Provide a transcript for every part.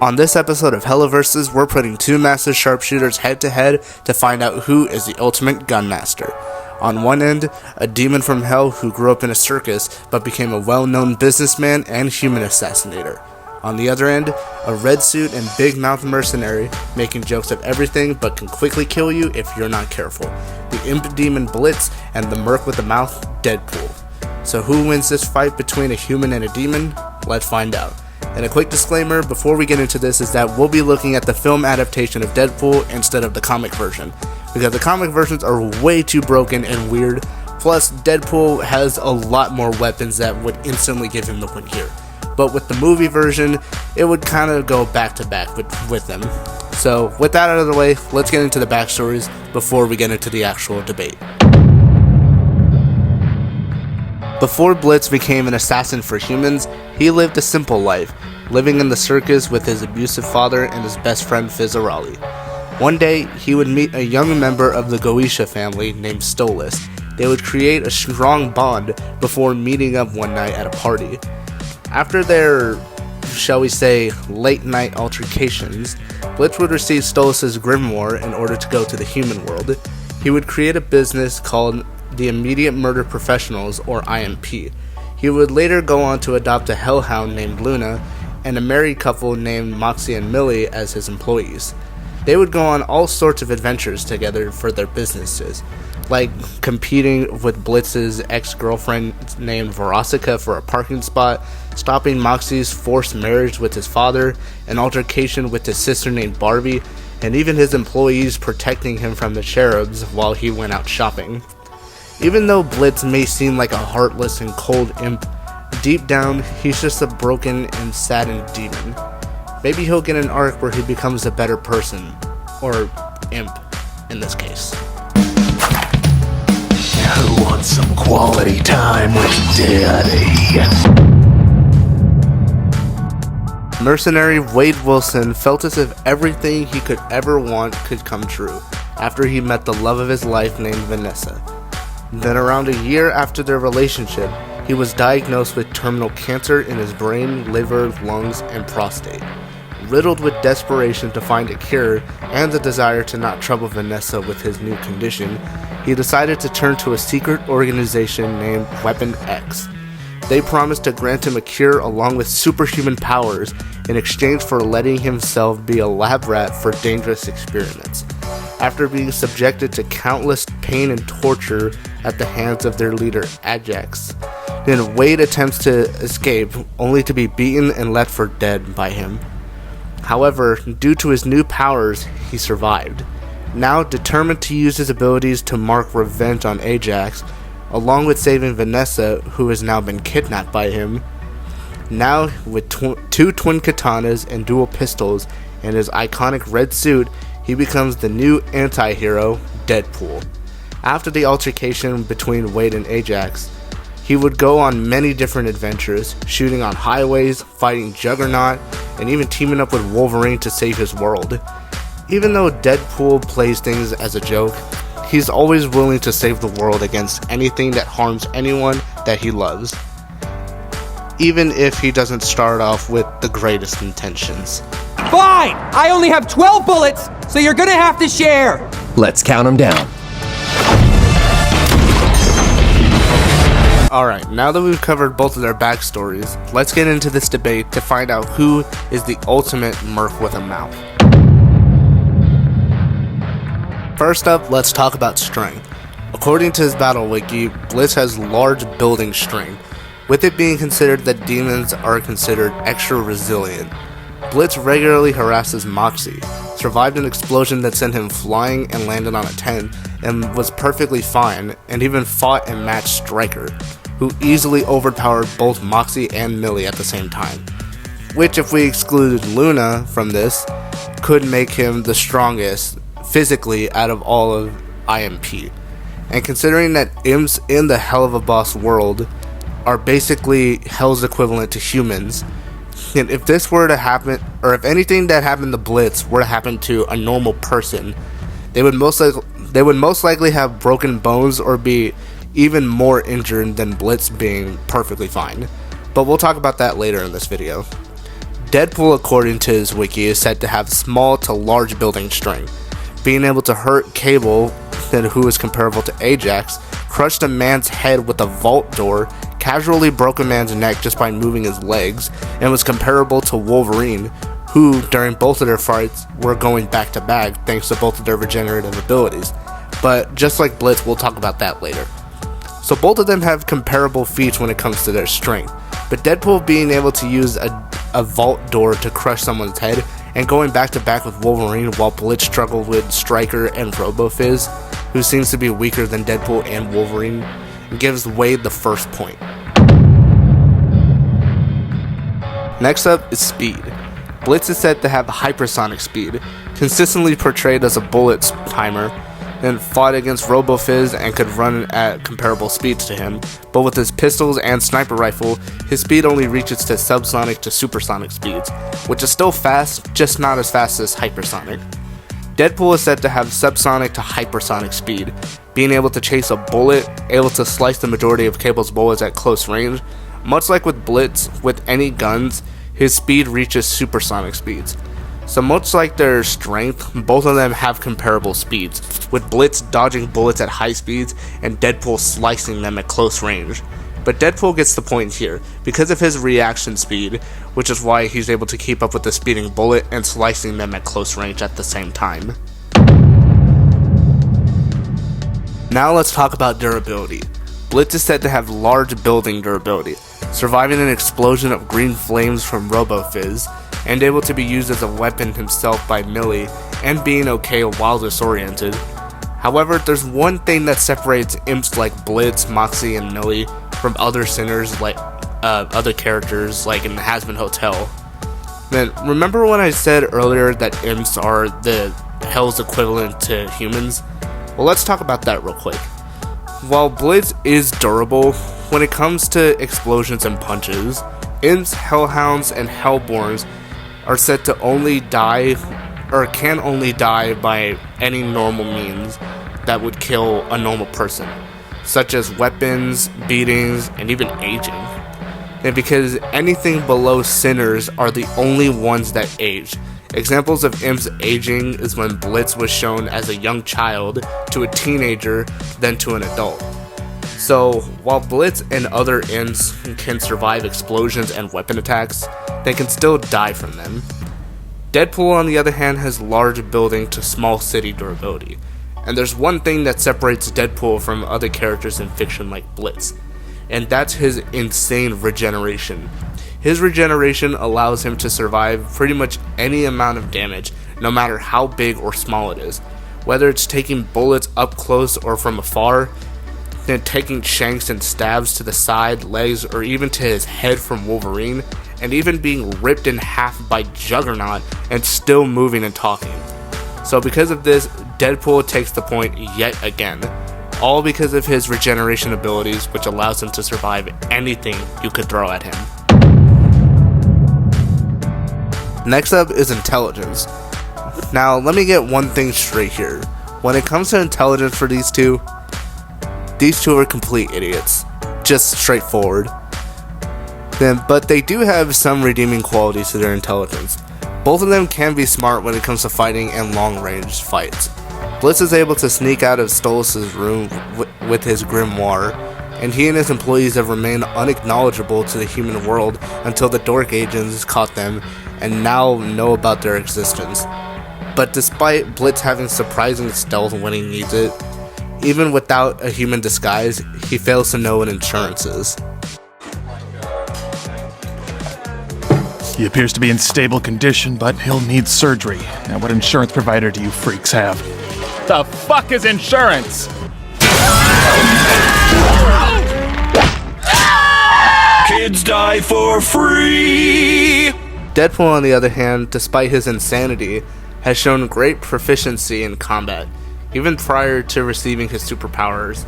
On this episode of HellaVersus, we're putting two master sharpshooters head to head to find out who is the ultimate gunmaster. On one end, a demon from hell who grew up in a circus but became a well-known businessman and human assassinator. On the other end, a red suit and big mouth mercenary making jokes of everything but can quickly kill you if you're not careful. The imp demon Blitz and the Merk with the mouth Deadpool. So who wins this fight between a human and a demon? Let's find out. And a quick disclaimer before we get into this is that we'll be looking at the film adaptation of Deadpool instead of the comic version, because the comic versions are way too broken and weird, plus Deadpool has a lot more weapons that would instantly give him the win here. But with the movie version, it would kind of go back to back with them. So with that out of the way, let's get into the backstories before we get into the actual debate. Before Blitz became an assassin for humans, he lived a simple life, living in the circus with his abusive father and his best friend Fizzarali. One day, he would meet a young member of the Goetia family named Stolas. They would create a strong bond before meeting up one night at a party. After their, shall we say, late night altercations, Blitz would receive Stolas' grimoire in order to go to the human world. He would create a business called the Immediate Murder Professionals, or I.M.P. He would later go on to adopt a hellhound named Luna and a married couple named Moxie and Millie as his employees. They would go on all sorts of adventures together for their businesses, like competing with Blitz's ex-girlfriend named Veronica for a parking spot, stopping Moxie's forced marriage with his father, an altercation with his sister named Barbie, and even his employees protecting him from the cherubs while he went out shopping. Even though Blitz may seem like a heartless and cold imp, deep down, he's just a broken and saddened demon. Maybe he'll get an arc where he becomes a better person, or imp, in this case. Who wants some quality time with Daddy? Mercenary Wade Wilson felt as if everything he could ever want could come true after he met the love of his life named Vanessa. Then around a year after their relationship, he was diagnosed with terminal cancer in his brain, liver, lungs, and prostate. Riddled with desperation to find a cure and the desire to not trouble Vanessa with his new condition, he decided to turn to a secret organization named Weapon X. They promised to grant him a cure along with superhuman powers in exchange for letting himself be a lab rat for dangerous experiments. After being subjected to countless pain and torture at the hands of their leader, Ajax, then Wade attempts to escape, only to be beaten and left for dead by him. However, due to his new powers, he survived. Now determined to use his abilities to mark revenge on Ajax, along with saving Vanessa, who has now been kidnapped by him. Now, with two twin katanas and dual pistols and his iconic red suit, he becomes the new anti-hero, Deadpool. After the altercation between Wade and Ajax, he would go on many different adventures, shooting on highways, fighting Juggernaut, and even teaming up with Wolverine to save his world. Even though Deadpool plays things as a joke, he's always willing to save the world against anything that harms anyone that he loves, even if he doesn't start off with the greatest intentions. Fine! I only have 12 bullets, so you're gonna have to share! Let's count them down. Alright, now that we've covered both of their backstories, let's get into this debate to find out who is the ultimate Merc with a mouth. First up, let's talk about strength. According to his BattleWiki, Blitz has large building strength, with it being considered that demons are considered extra resilient. Blitz regularly harasses Moxie, survived an explosion that sent him flying and landed on a tent, and was perfectly fine, and even fought and matched Stryker, who easily overpowered both Moxie and Millie at the same time. Which, if we excluded Luna from this, could make him the strongest physically out of all of I.M.P. And considering that imps in the Helluva Boss world are basically Hell's equivalent to humans, and if this were to happen, or if anything that happened to Blitz were to happen to a normal person, they would most likely have broken bones or be even more injured than Blitz being perfectly fine. But we'll talk about that later in this video. Deadpool, according to his wiki, is said to have small to large building strength, being able to hurt Cable, who is comparable to Ajax, crushed a man's head with a vault door, casually broke a man's neck just by moving his legs, and was comparable to Wolverine, who, during both of their fights, were going back to back thanks to both of their regenerative abilities. But just like Blitz, we'll talk about that later. So both of them have comparable feats when it comes to their strength, but Deadpool being able to use a vault door to crush someone's head and going back to back with Wolverine, while Blitz struggled with Stryker and RoboFizz, who seems to be weaker than Deadpool and Wolverine, gives Wade the first point. Next up is speed. Blitz is said to have hypersonic speed, consistently portrayed as a bullet timer, and fought against RoboFizz and could run at comparable speeds to him, but with his pistols and sniper rifle, his speed only reaches to subsonic to supersonic speeds, which is still fast, just not as fast as hypersonic. Deadpool is said to have subsonic to hypersonic speed, being able to chase a bullet, able to slice the majority of Cable's bullets at close range. Much like with Blitz, with any guns, his speed reaches supersonic speeds. So much like their strength, both of them have comparable speeds, with Blitz dodging bullets at high speeds and Deadpool slicing them at close range. But Deadpool gets the point here, because of his reaction speed, which is why he's able to keep up with the speeding bullet and slicing them at close range at the same time. Now let's talk about durability. Blitz is said to have large building durability, surviving an explosion of green flames from RoboFizz, and able to be used as a weapon himself by Millie, and being okay while disoriented. However, there's one thing that separates imps like Blitz, Moxie, and Millie from other sinners like other characters like in the Hazbin Hotel. Then remember when I said earlier that imps are the Hell's equivalent to humans? Well, let's talk about that real quick. While Blitz is durable, when it comes to explosions and punches, imps, hellhounds, and hellborns are said to only die, or can only die by any normal means that would kill a normal person, such as weapons, beatings, and even aging. And because anything below sinners are the only ones that age. Examples of imps aging is when Blitz was shown as a young child to a teenager, then to an adult. So, while Blitz and other imps can survive explosions and weapon attacks, they can still die from them. Deadpool, on the other hand, has large building to small city durability. And there's one thing that separates Deadpool from other characters in fiction like Blitz, and that's his insane regeneration. His regeneration allows him to survive pretty much any amount of damage, no matter how big or small it is. Whether it's taking bullets up close or from afar, then taking shanks and stabs to the side, legs, or even to his head from Wolverine, and even being ripped in half by Juggernaut and still moving and talking. So because of this, Deadpool takes the point yet again, all because of his regeneration abilities, which allows him to survive anything you could throw at him. Next up is intelligence. Now let me get one thing straight here. When it comes to intelligence for these two are complete idiots. Just straightforward. But they do have some redeeming qualities to their intelligence. Both of them can be smart when it comes to fighting and long-range fights. Blitz is able to sneak out of Stolas' room with his grimoire, and he and his employees have remained unacknowledgeable to the human world until the dork agents caught them and now know about their existence. But despite Blitz having surprising stealth when he needs it, even without a human disguise, he fails to know what insurance is. He appears to be in stable condition, but he'll need surgery. Now, what insurance provider do you freaks have? The fuck is insurance? Kids die for free! Deadpool, on the other hand, despite his insanity, has shown great proficiency in combat. Even prior to receiving his superpowers,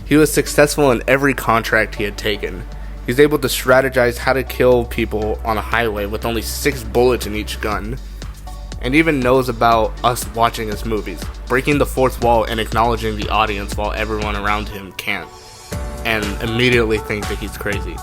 he was successful in every contract he had taken. He's able to strategize how to kill people on a highway with only 6 bullets in each gun, and even knows about us watching his movies, breaking the fourth wall and acknowledging the audience while everyone around him can't, and immediately think that he's crazy.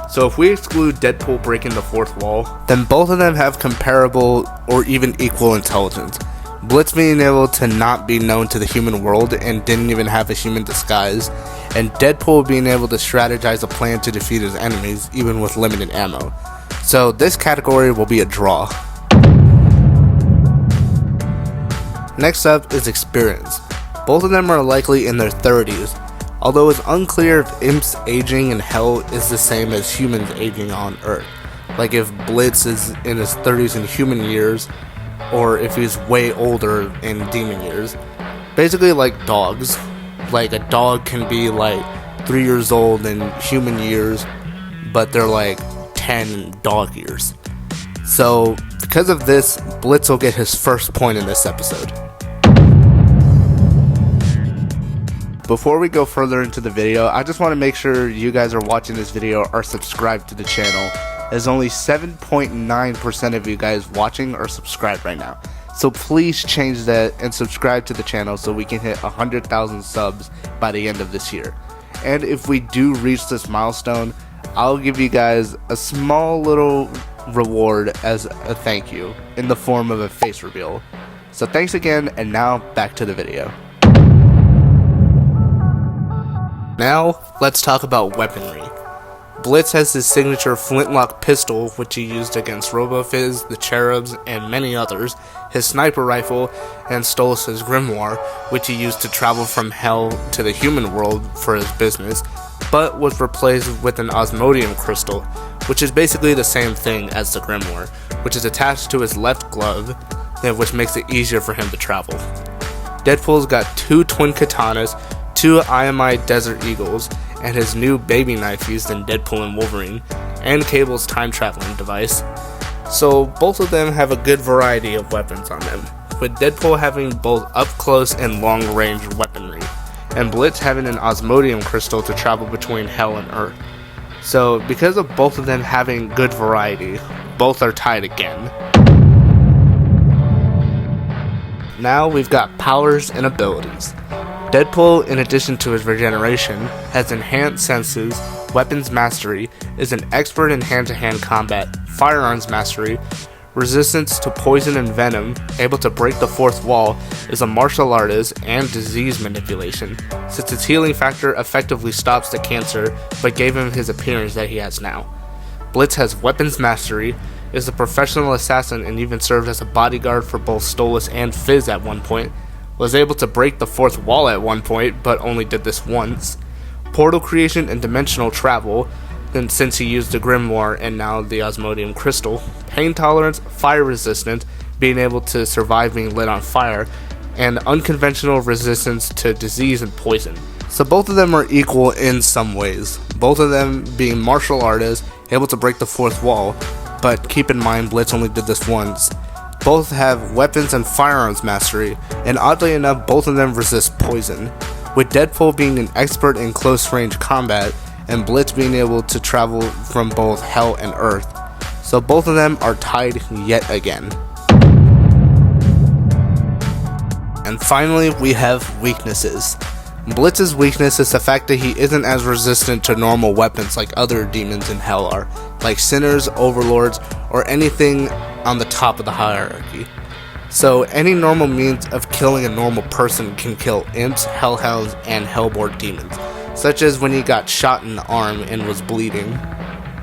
So if we exclude Deadpool breaking the fourth wall, then both of them have comparable or even equal intelligence. Blitz being able to not be known to the human world and didn't even have a human disguise, and Deadpool being able to strategize a plan to defeat his enemies even with limited ammo. So this category will be a draw. Next up is experience. Both of them are likely in their 30s, although it's unclear if Imp's aging in Hell is the same as humans aging on Earth. Like if Blitz is in his 30s in human years, or if he's way older in demon years. Basically like dogs. Like a dog can be like 3 years old in human years, but they're like 10 in dog years. So because of this, Blitz will get his first point in this episode. Before we go further into the video, I just want to make sure you guys are watching this video are subscribed to the channel, as only 7.9% of you guys watching are subscribed right now. So please change that and subscribe to the channel so we can hit 100,000 subs by the end of this year. And if we do reach this milestone, I'll give you guys a small little reward as a thank you in the form of a face reveal. So thanks again, and now back to the video. Now, let's talk about weaponry. Blitz has his signature flintlock pistol, which he used against RoboFizz, the Cherubs, and many others, his sniper rifle, and Stolas' grimoire, which he used to travel from Hell to the human world for his business, but was replaced with an osmodium crystal, which is basically the same thing as the grimoire, which is attached to his left glove, which makes it easier for him to travel. Deadpool's got 2 twin katanas, 2 I.M.P Desert Eagles, and his new baby knife used in Deadpool and Wolverine, and Cable's time traveling device. So both of them have a good variety of weapons on them, with Deadpool having both up close and long range weaponry, and Blitz having an osmodium crystal to travel between Hell and Earth. So because of both of them having good variety, both are tied again. Now we've got powers and abilities. Deadpool, in addition to his regeneration, has enhanced senses, weapons mastery, is an expert in hand-to-hand combat, firearms mastery, resistance to poison and venom, able to break the fourth wall, is a martial artist, and disease manipulation, since its healing factor effectively stops the cancer but gave him his appearance that he has now. Blitz has weapons mastery, is a professional assassin and even served as a bodyguard for both Stolas and Fizz at one point, was able to break the fourth wall at one point, but only did this once. Portal creation and dimensional travel, and since he used the grimoire and now the osmodium crystal. Pain tolerance, fire resistance, being able to survive being lit on fire, and unconventional resistance to disease and poison. So both of them are equal in some ways, both of them being martial artists, able to break the fourth wall, but keep in mind Blitz only did this once. Both have weapons and firearms mastery, and oddly enough, both of them resist poison, with Deadpool being an expert in close range combat, and Blitz being able to travel from both Hell and Earth. So both of them are tied yet again. And finally, we have weaknesses. Blitz's weakness is the fact that he isn't as resistant to normal weapons like other demons in Hell are, like Sinners, Overlords, or anything on the top of the hierarchy. So any normal means of killing a normal person can kill imps, hellhounds, and hellborn demons, such as when he got shot in the arm and was bleeding.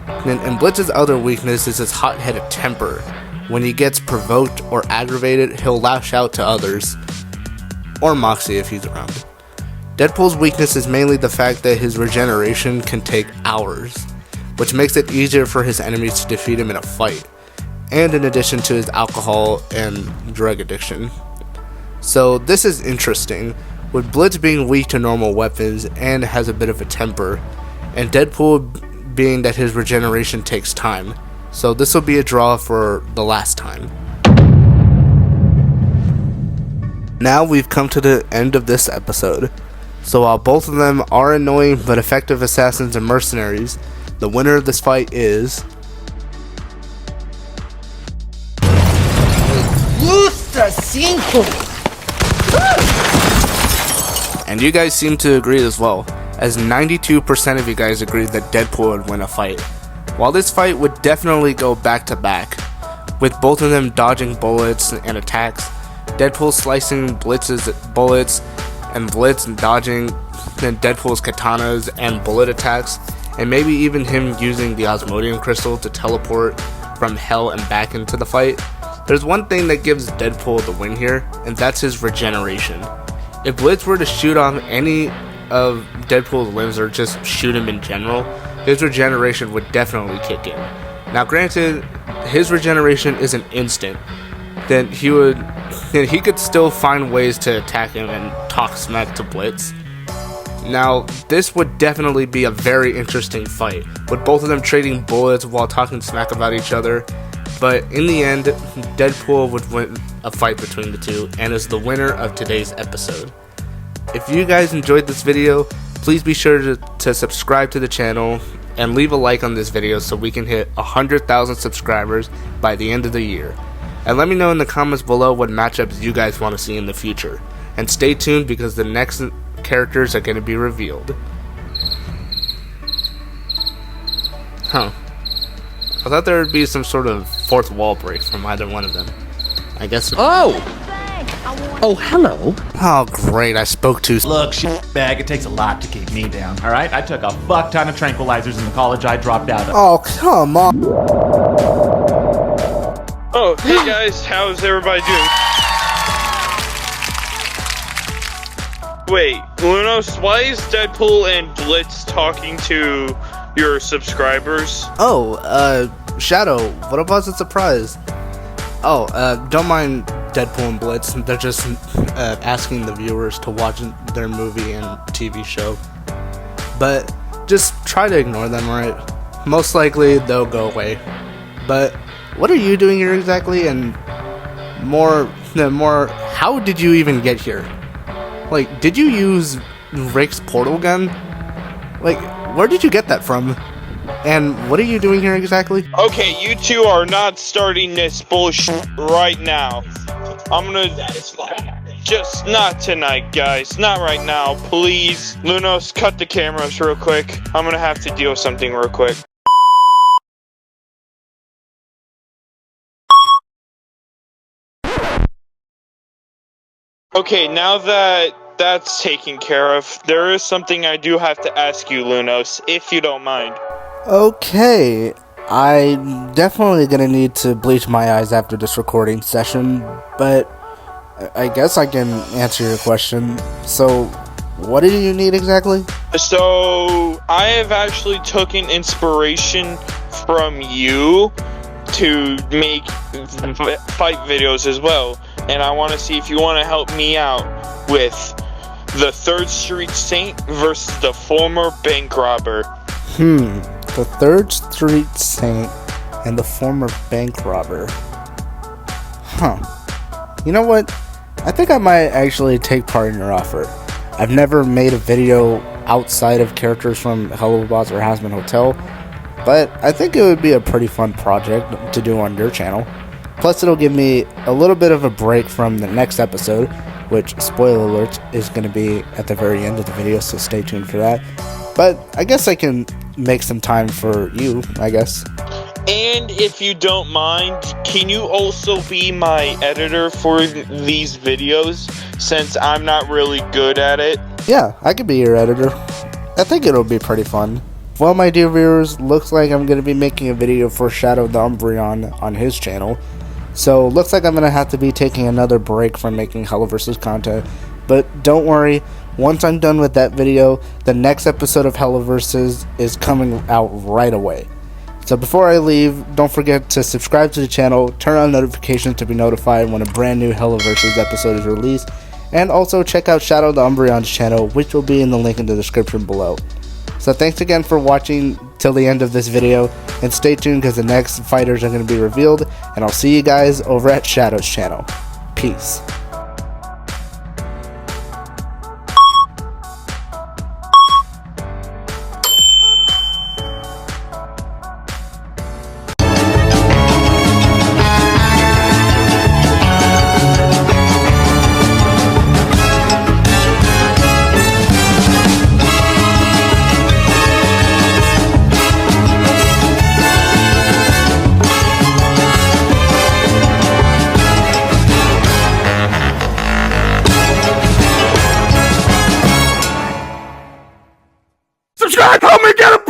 And Blitz's other weakness is his hot-headed temper. When he gets provoked or aggravated, he'll lash out to others, or Moxie if he's around. Deadpool's weakness is mainly the fact that his regeneration can take hours, which makes it easier for his enemies to defeat him in a fight, and in addition to his alcohol and drug addiction. So this is interesting, with Blitz being weak to normal weapons and has a bit of a temper, and Deadpool being that his regeneration takes time. So this will be a draw for the last time. Now we've come to the end of this episode. So while both of them are annoying but effective assassins and mercenaries, the winner of this fight is... And you guys seem to agree as well, as 92% of you guys agreed that Deadpool would win a fight. While this fight would definitely go back to back, with both of them dodging bullets and attacks, Deadpool slicing Blitz's bullets and Blitz dodging Deadpool's katanas and bullet attacks, and maybe even him using the Osmodium crystal to teleport from hell and back into the fight, there's one thing that gives Deadpool the win here, and that's his regeneration. If Blitz were to shoot off any of Deadpool's limbs or just shoot him in general, his regeneration would definitely kick in. Now granted, his regeneration isn't instant, then he could still find ways to attack him and talk smack to Blitz. Now, this would definitely be a very interesting fight, with both of them trading bullets while talking smack about each other, but in the end, Deadpool would win a fight between the two, and is the winner of today's episode. If you guys enjoyed this video, please be sure to subscribe to the channel, and leave a like on this video so we can hit 100,000 subscribers by the end of the year. And let me know in the comments below what matchups you guys want to see in the future. And stay tuned because the next characters are going to be revealed. I thought there would be some sort of fourth wall break from either one of them. I guess. Oh, hello. Oh, great. I spoke too. Look, bag, it takes a lot to keep me down, alright? I took a fuck ton of tranquilizers in the college I dropped out of. Oh, come on. Oh, hey guys, how's everybody doing? Wait, Lunos, why is Deadpool and Blitz talking to your subscribers? Oh, Shadow, what a pleasant surprise. Oh, don't mind Deadpool and Blitz, they're just asking the viewers to watch their movie and TV show. But just try to ignore them, right? Most likely they'll go away. But what are you doing here exactly? And more, how did you even get here? Like, did you use Rick's portal gun? Like, where did you get that from? And what are you doing here exactly? Okay, you two are not starting this bullshit right now. I'm gonna... Just not tonight, guys. Not right now, please. Lunos, cut the cameras real quick. I'm gonna have to deal with something real quick. Okay, now that that's taken care of, there is something I do have to ask you, Lunos, if you don't mind. Okay, I'm definitely gonna need to bleach my eyes after this recording session, but I guess I can answer your question. So, what do you need exactly? So, I have actually taken inspiration from you to make fight videos as well, and I want to see if you want to help me out with the 3rd Street Saint versus the former bank robber. The 3rd Street Saint and the former bank robber. You know what? I think I might actually take part in your offer. I've never made a video outside of characters from Helluva Boss or Hazbin Hotel, but I think it would be a pretty fun project to do on your channel. Plus, it'll give me a little bit of a break from the next episode, which, spoiler alert, is going to be at the very end of the video, so stay tuned for that. But I guess I can make some time for you, I guess. And if you don't mind, can you also be my editor for these videos, since I'm not really good at it? Yeah, I could be your editor. I think it'll be pretty fun. Well, my dear viewers, looks like I'm going to be making a video for Shadow the Umbreon on his channel. So, looks like I'm going to have to be taking another break from making HellaVersus content. But don't worry, once I'm done with that video, the next episode of HellaVersus is coming out right away. So before I leave, don't forget to subscribe to the channel, turn on notifications to be notified when a brand new HellaVersus episode is released, and also check out Shadow the Umbreon's channel, which will be in the link in the description below. So thanks again for watching till the end of this video, and stay tuned because the next fighters are going to be revealed, and I'll see you guys over at Shadow's channel. Peace. Help me get a